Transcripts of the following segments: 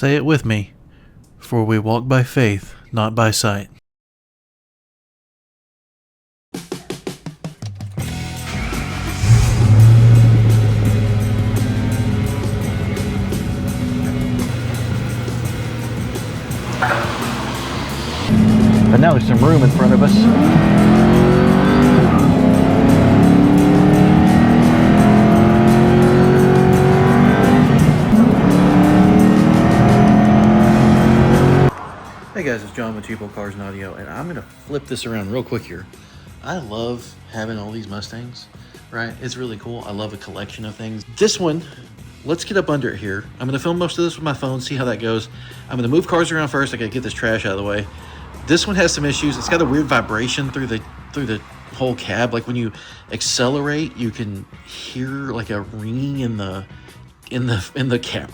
Say it with me, for we walk by faith, not by sight. But now there's some room in front of us. Hey guys, it's John with Cheapo Cars and Audio, and I'm gonna flip this around real quick here. I love having all these Mustangs, right? It's really cool. I love a collection of things. This one, let's get up under it here. I'm gonna film most of this with my phone, see how that goes. I'm gonna move cars around first. I gotta get this trash out of the way. This one has some issues. It's got a weird vibration through the whole cab. Like when you accelerate, you can hear like a ringing in the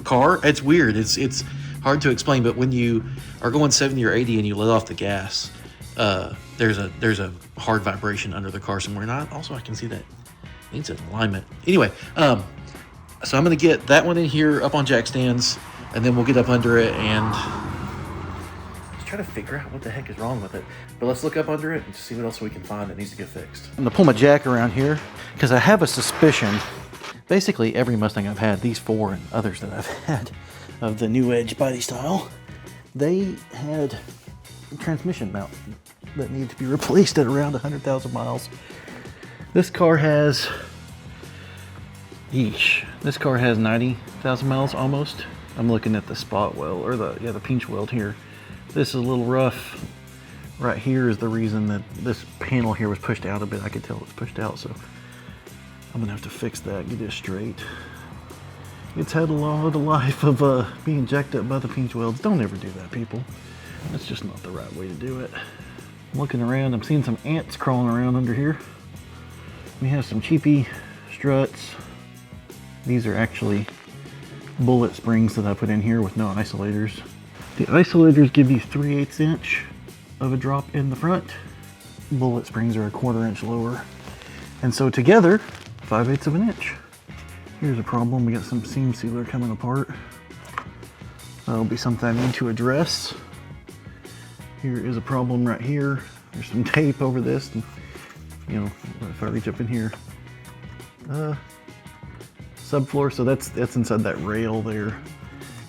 car. It's weird. It's hard to explain, but when you are going 70 or 80 and you let off the gas, there's a hard vibration under the car somewhere. And I can see that it needs an alignment. Anyway, so I'm gonna get that one in here up on jack stands, and then we'll get up under it and try to figure out what the heck is wrong with it. But let's look up under it and see what else we can find that needs to get fixed. I'm gonna pull my jack around here because I have a suspicion. Basically every Mustang I've had, these four and others that I've had of the New Edge body style, they had a transmission mount that needed to be replaced at around 100,000 miles. This car has, this car has 90,000 miles almost. I'm looking at the spot weld, or the pinch weld here. This is a little rough. Right here is the reason that this panel here was pushed out a bit. I could tell it's pushed out, so I'm gonna have to fix that, get it straight. It's had a lot of life of being jacked up by the pinch welds. Don't ever do that, people. That's just not the right way to do it. I'm looking around, I'm seeing some ants crawling around under here. We have some cheapy struts. These are actually bullet springs that I put in here with no isolators. The isolators give you 3/8 inch of a drop in the front. Bullet springs are a 1/4 inch lower. And so together, 5/8 of an inch. Here's a problem, we got some seam sealer coming apart. That'll be something I need to address. Here is a problem right here. There's some tape over this. And, you know, if I reach up in here, subfloor, so that's inside that rail there.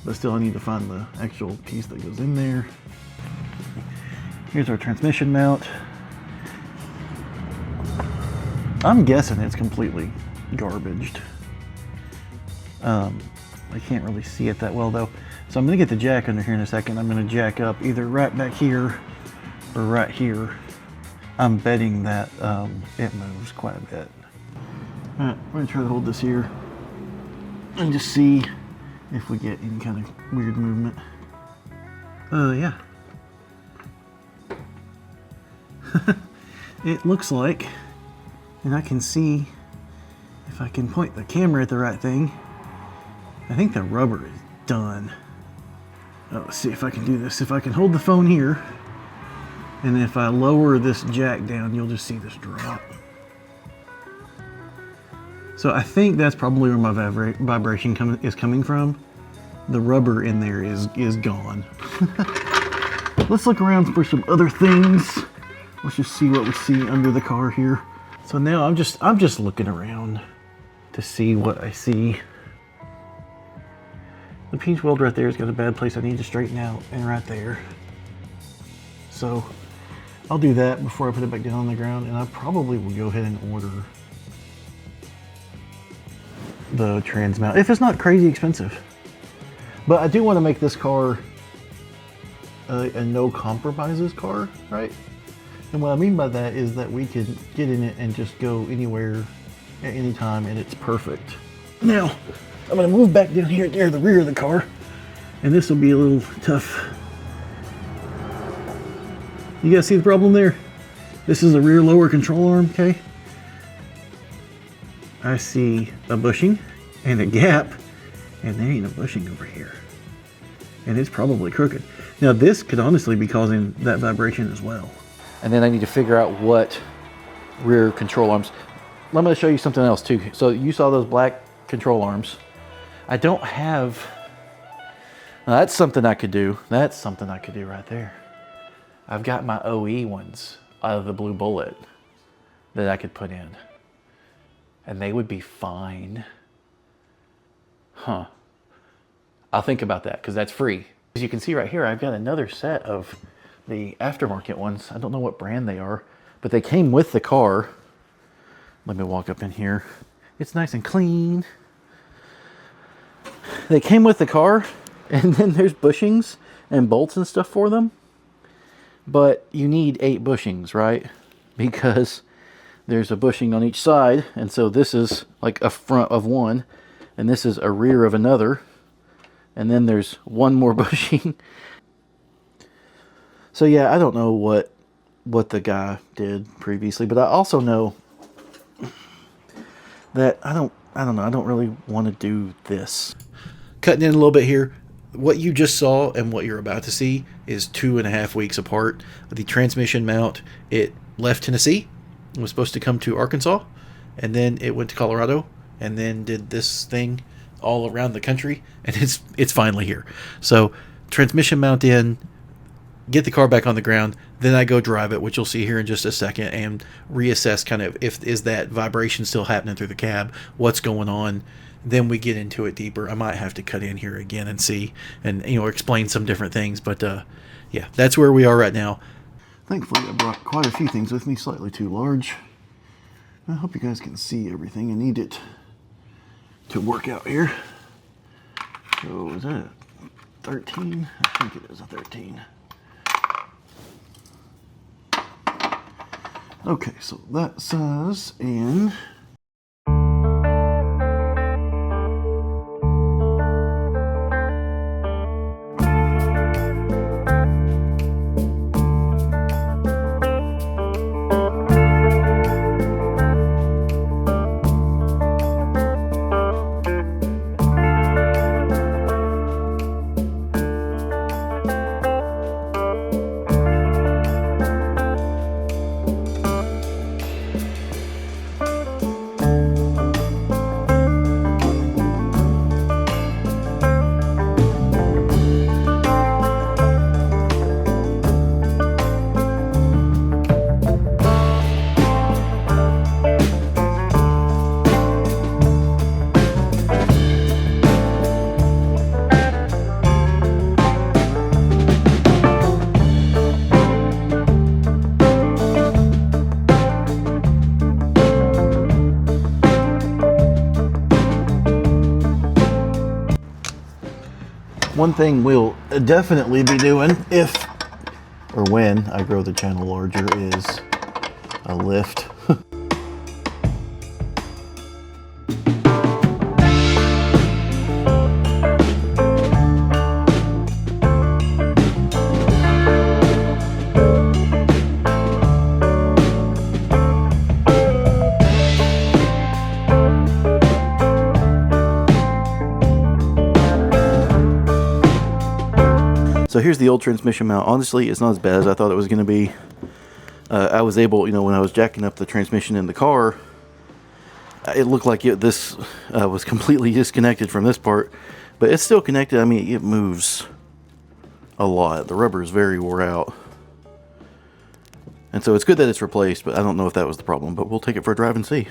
But still, I need to find the actual piece that goes in there. Here's our transmission mount. I'm guessing it's completely garbaged. I can't really see it that well though. So I'm gonna get the jack under here in a second. I'm gonna jack up either right back here or right here. I'm betting that it moves quite a bit. All right, we're gonna try to hold this here and just see if we get any kind of weird movement. Yeah. It looks like, and I can see if I can point the camera at the right thing. I think the rubber is done. Oh, let's see if I can do this. If I can hold the phone here, and if I lower this jack down, you'll just see this drop. So I think that's probably where my vibration is coming from. The rubber in there is gone. Let's look around for some other things. Let's just see what we see under the car here. So now I'm just looking around to see what I see. The pinch weld right there has got a bad place I need to straighten out, and right there. So I'll do that before I put it back down on the ground, and I probably will go ahead and order the trans mount if it's not crazy expensive. But I do want to make this car a no compromises car, right? And what I mean by that is that we can get in it and just go anywhere at any time, and it's perfect. Now, I'm gonna move back down here near the rear of the car, and this will be a little tough. You guys see the problem there? This is a rear lower control arm, okay? I see a bushing and a gap, and there ain't a bushing over here. And it's probably crooked. Now this could honestly be causing that vibration as well. And then I need to figure out what rear control arms. I'm gonna show you something else too. So you saw those black control arms. I don't have Now, that's something I could do. That's something I could do right there. I've got my OE ones out of the Blue Bullet that I could put in. And they would be fine. Huh. I'll think about that because that's free. As you can see right here, I've got another set of the aftermarket ones. I don't know what brand they are, but they came with the car. Let me walk up in here. It's nice and clean. They came with the car, and then there's bushings and bolts and stuff for them. But you need 8 bushings, right? Because there's a bushing on each side, and so this is like a front of one, and this is a rear of another, and then there's one more bushing. So yeah, I don't know what the guy did previously, but I also know that I don't know, I don't really want to do this. Cutting in a little bit here. What you just saw and what you're about to see is 2.5 weeks apart. The transmission mount, it left Tennessee. It was supposed to come to Arkansas, and then it went to Colorado, and then did this thing all around the country, and it's finally here. So transmission mount in, get the car back on the ground, then I go drive it, which you'll see here in just a second, and reassess kind of if is that vibration still happening through the cab, what's going on. Then we get into it deeper. I might have to cut in here again and see, and explain some different things. But yeah, that's where we are right now. Thankfully, I brought quite a few things with me, slightly too large. I hope you guys can see everything. I need it to work out here. So is that 13? I think it is a 13. Okay, so that says in... One thing we'll definitely be doing if or when I grow the channel larger is a lift. So here's the old transmission mount. Honestly, it's not as bad as I thought it was going to be. I was able, when I was jacking up the transmission in the car, it looked like this was completely disconnected from this part, but it's still connected. I mean, it moves a lot. The rubber is very wore out. And so it's good that it's replaced, but I don't know if that was the problem, but we'll take it for a drive and see.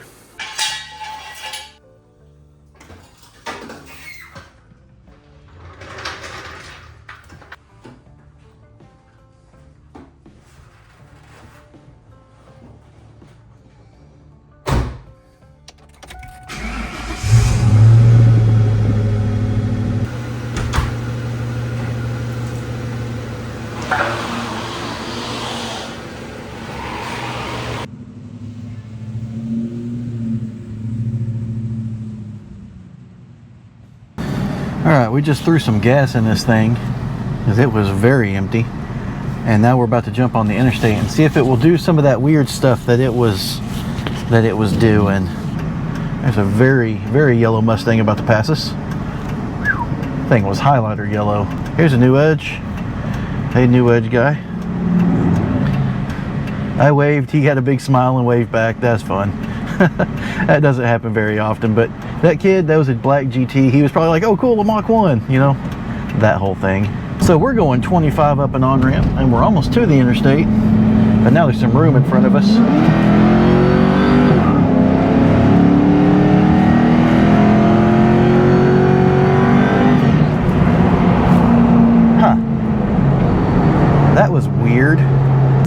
Alright, we just threw some gas in this thing because it was very empty, and now we're about to jump on the interstate and see if it will do some of that weird stuff that it was doing. There's a very, very yellow Mustang about to pass us. Thing was highlighter yellow. Here's a New Edge. Hey, New Edge guy. I waved, he had a big smile and waved back. That's fun. That doesn't happen very often, but that kid, that was a black GT. He was probably like, oh cool, a Mach 1, that whole thing. So we're going 25 up an on-ramp, and we're almost to the interstate, but now there's some room in front of us. That was weird.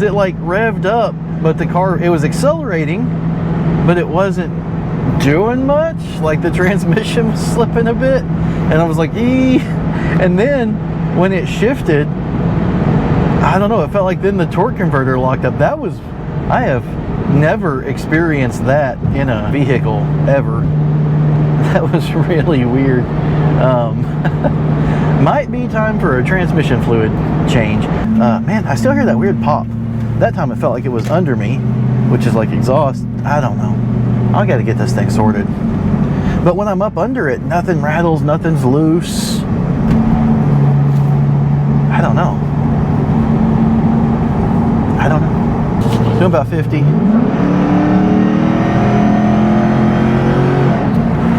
It like revved up, but the car, it was accelerating, but it wasn't doing much. Like the transmission was slipping a bit, and I was like, ee. And then when it shifted, I don't know, it felt like then the torque converter locked up. That was, I have never experienced that in a vehicle ever. That was really weird. Might be time for a transmission fluid change. Man, I still hear that weird pop. That time it felt like it was under me, which is like exhaust. I don't know. I gotta get this thing sorted. But when I'm up under it, nothing rattles, nothing's loose. I don't know. Doing about 50.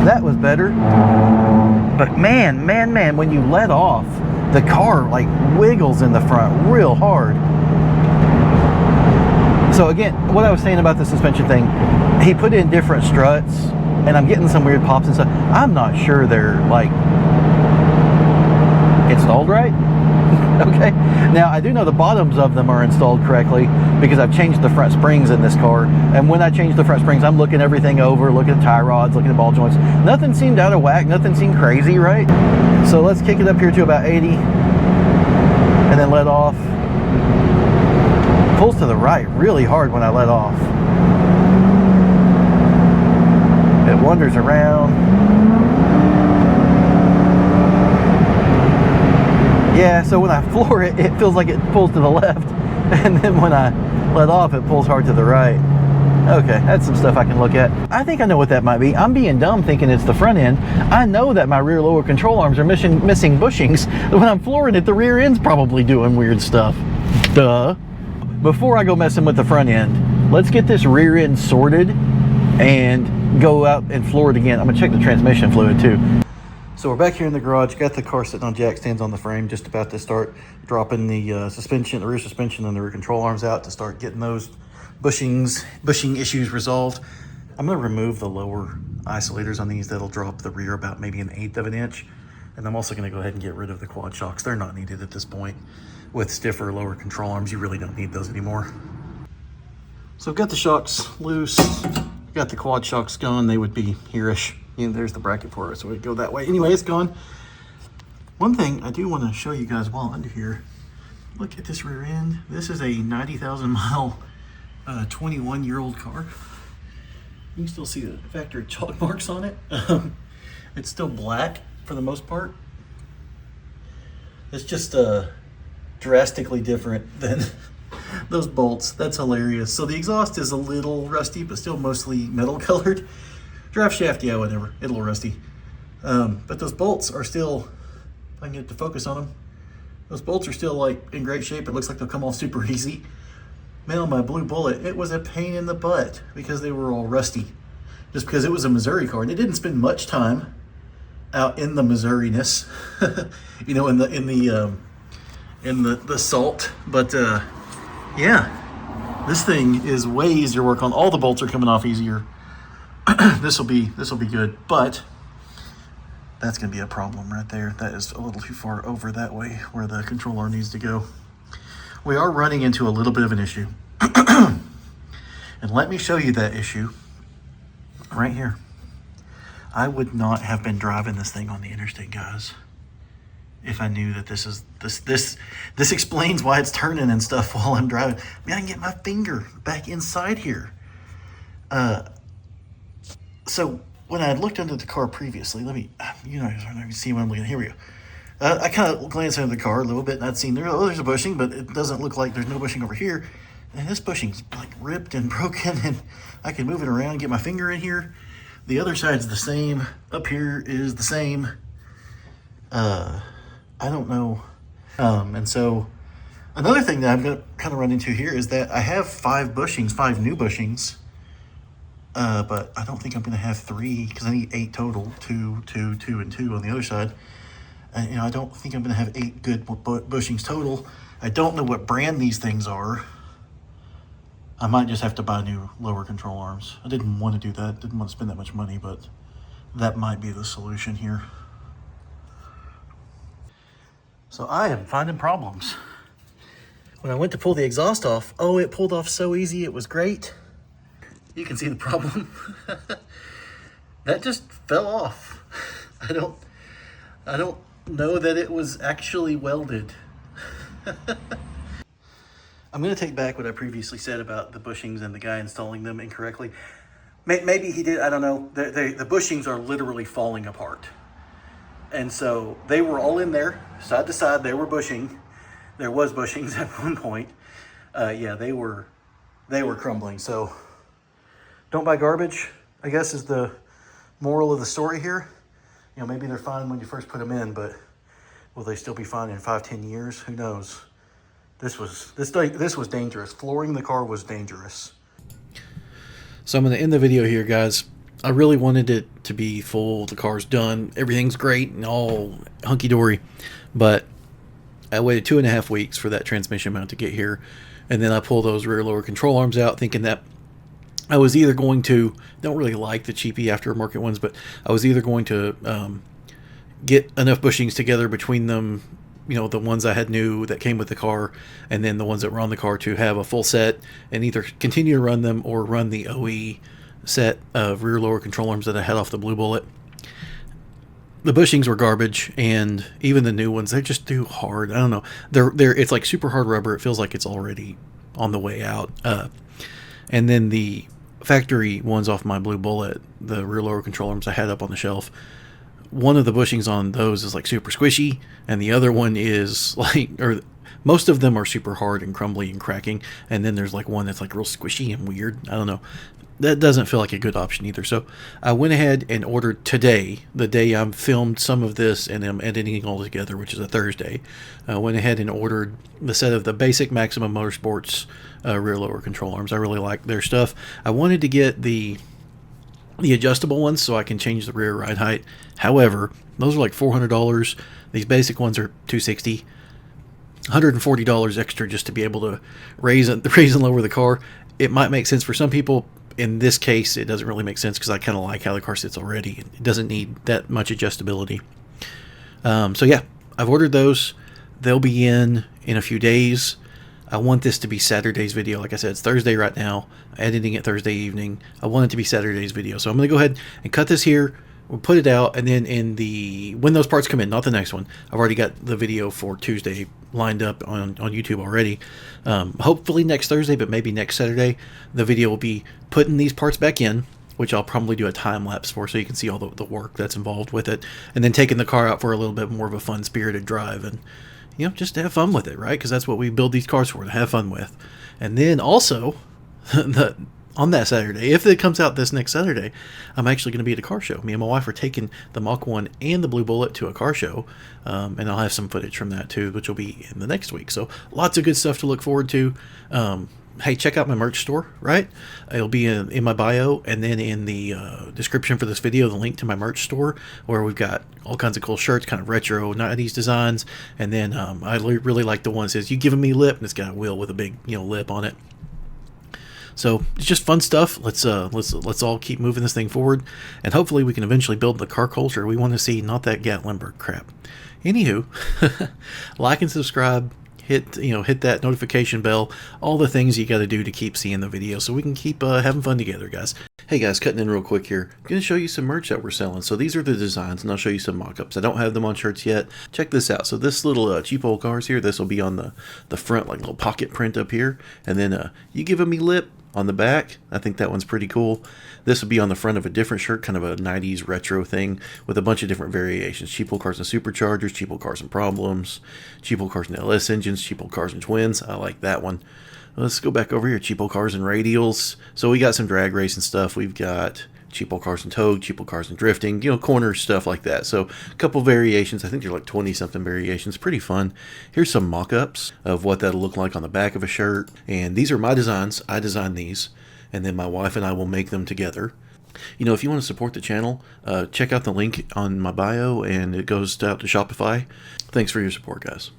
That was better. But man, when you let off, the car like wiggles in the front real hard. So again, what I was saying about the suspension thing, he put in different struts, and I'm getting some weird pops and stuff. I'm not sure they're like installed right. Okay. Now I do know the bottoms of them are installed correctly because I've changed the front springs in this car. And when I change the front springs, I'm looking everything over, looking at tie rods, looking at ball joints. Nothing seemed out of whack. Nothing seemed crazy, right? So let's kick it up here to about 80 and then let off. Pulls to the right really hard when I let off. It wanders around. Yeah, so when I floor it, it feels like it pulls to the left, and then when I let off, it pulls hard to the right. Okay, that's some stuff I can look at. I think I know what that might be. I'm being dumb thinking it's the front end. I know that my rear lower control arms are missing bushings. When I'm flooring it, the rear end's probably doing weird stuff. Duh. Before I go messing with the front end, let's get this rear end sorted and go out and floor it again. I'm gonna check the transmission fluid too. So we're back here in the garage, got the car sitting on jack stands on the frame, just about to start dropping the suspension, the rear suspension and the rear control arms out to start getting those bushing issues resolved. I'm gonna remove the lower isolators on these. That'll drop the rear about maybe 1/8 of an inch. And I'm also gonna go ahead and get rid of the quad shocks. They're not needed at this point. With stiffer lower control arms, you really don't need those anymore. So I've got the shocks loose, got the quad shocks gone. They would be here-ish. There's the bracket for it, so it'd go that way. Anyway, it's gone. One thing I do want to show you guys while under here, look at this rear end. This is a 90,000 mile, 21-year-old car. You can still see the factory chalk marks on it. It's still black for the most part. It's just drastically different than those bolts. That's hilarious. So the exhaust is a little rusty, but still mostly metal colored. Draft shaft, yeah, whatever, a little rusty. But those bolts are still, if I can get to focus on them, those bolts are still like in great shape. It looks like they'll come off super easy. Man, on my Blue Bullet, it was a pain in the butt because they were all rusty. Just because it was a Missouri car, and it didn't spend much time out in the Missouri-ness, you know, in the salt. But yeah, this thing is way easier to work on. All the bolts are coming off easier. This will be good, but that's gonna be a problem right there. That is a little too far over that way where the controller needs to go. We are running into a little bit of an issue. And let me show you that issue right here. I would not have been driving this thing on the interstate, guys, if I knew that this explains why it's turning and stuff while I'm driving. I mean, I can get my finger back inside here. So when I had looked under the car previously, let me see what I'm looking at. Here we go. I kind of glanced under the car a little bit, and I'd seen there's a bushing, but it doesn't look like there's no bushing over here. And this bushing's like ripped and broken, and I can move it around, get my finger in here. The other side's the same. Up here is the same. I don't know. And so another thing that I'm going to kind of run into here is that I have 5 new bushings. But I don't think I'm going to have 3 because I need 8 total. 2, 2, 2, and 2 on the other side. And, you know, I don't think I'm going to have 8 good bushings total. I don't know what brand these things are. I might just have to buy new lower control arms. I didn't want to do that. Didn't want to spend that much money, but that might be the solution here. So I am finding problems. When I went to pull the exhaust off, oh, it pulled off so easy. It was great. You can see the problem. That just fell off. I don't know that it was actually welded. I'm going to take back what I previously said about the bushings and the guy installing them incorrectly. Maybe he did, I don't know. The bushings are literally falling apart. And so they were all in there, side to side. They were bushing. There was bushings at one point. Yeah, they were crumbling. So don't buy garbage, I guess, is the moral of the story here. You know, maybe they're fine when you first put them in, but will they still be fine in 5-10 years? Who knows? This was dangerous. Flooring the car was dangerous. So I'm going to end the video here, guys. I really wanted it to be full. The car's done. Everything's great and all hunky-dory. But I waited 2.5 weeks for that transmission mount to get here. And then I pulled those rear lower control arms out, thinking that I was either going to, don't really like the cheapy aftermarket ones, but I was either going to get enough bushings together between them, you know, the ones I had new that came with the car, and then the ones that were on the car, to have a full set and either continue to run them or run the OE set of rear lower control arms that I had off the Blue Bullet. The bushings were garbage, and even the new ones, they're just too hard. I don't know. It's like super hard rubber. It feels like it's already on the way out. And then the factory ones off my Blue Bullet, the rear lower control arms I had up on the shelf, one of the bushings on those is like super squishy, and the other one is like, or most of them are super hard and crumbly and cracking, and then there's like one that's like real squishy and weird. I don't know. That doesn't feel like a good option either. So I went ahead and ordered today, the day I filmed some of this and I'm editing all together, which is a Thursday. I went ahead and ordered the set of the basic Maximum Motorsports rear lower control arms. I really like their stuff. I wanted to get the adjustable ones so I can change the rear ride height. However, those are like $400. These basic ones are $260. $140 extra just to be able to raise and lower the car. It might make sense for some people. In this case, it doesn't really make sense because I kind of like how the car sits already. It doesn't need that much adjustability. So yeah, I've ordered those. They'll be in a few days. I want this to be Saturday's video. Like I said, it's Thursday right now. I'm editing it Thursday evening. I want it to be Saturday's video. So I'm going to go ahead and cut this here. We'll put it out, and then when those parts come in, not the next one, I've already got the video for Tuesday lined up on YouTube already. Hopefully next Thursday, but maybe next Saturday, the video will be putting these parts back in, which I'll probably do a time lapse for so you can see all the work that's involved with it, and then taking the car out for a little bit more of a fun spirited drive, and you know, just to have fun with it, right? Because that's what we build these cars for, to have fun with. And then also on that Saturday, if it comes out this next Saturday, I'm actually going to be at a car show. Me and my wife are taking the Mach 1 and the Blue Bullet to a car show, and I'll have some footage from that too, which will be in the next week. So lots of good stuff to look forward to. Hey, check out my merch store, right? It'll be in my bio, and then in the description for this video, the link to my merch store, where we've got all kinds of cool shirts, kind of retro 90s designs. And then I really like the one that says, "You giving me lip," and it's got a wheel with a big, lip on it. So it's just fun stuff. Let's all keep moving this thing forward, and hopefully we can eventually build the car culture we want to see, not that Gatlinburg crap. Anywho, like and subscribe. Hit that notification bell, all the things you got to do to keep seeing the video so we can keep having fun together, guys. Hey guys, cutting in real quick here. I'm going to show you some merch that we're selling. So these are the designs, and I'll show you some mock-ups. I don't have them on shirts yet. Check this out. So this little cheap old cars here, this will be on the front, like little pocket print up here. And then "You giving me lip" on the back. I think that one's pretty cool. This will be on the front of a different shirt, kind of a 90s retro thing with a bunch of different variations. Cheap old cars and superchargers, cheap old cars and problems, cheap old cars and LS engines, cheap old cars and twins. I like that one. Let's go back over here. Cheap old cars and radials. So we got some drag racing stuff. We've got cheap old cars and towed, cheap old cars and drifting, corner stuff like that. So a couple variations. I think they're like 20 something variations. Pretty fun. Here's some mock-ups of what that'll look like on the back of a shirt. And these are my designs. I designed these, and then my wife and I will make them together. You know, if you want to support the channel, check out the link on my bio, and it goes out to Shopify. Thanks for your support, guys.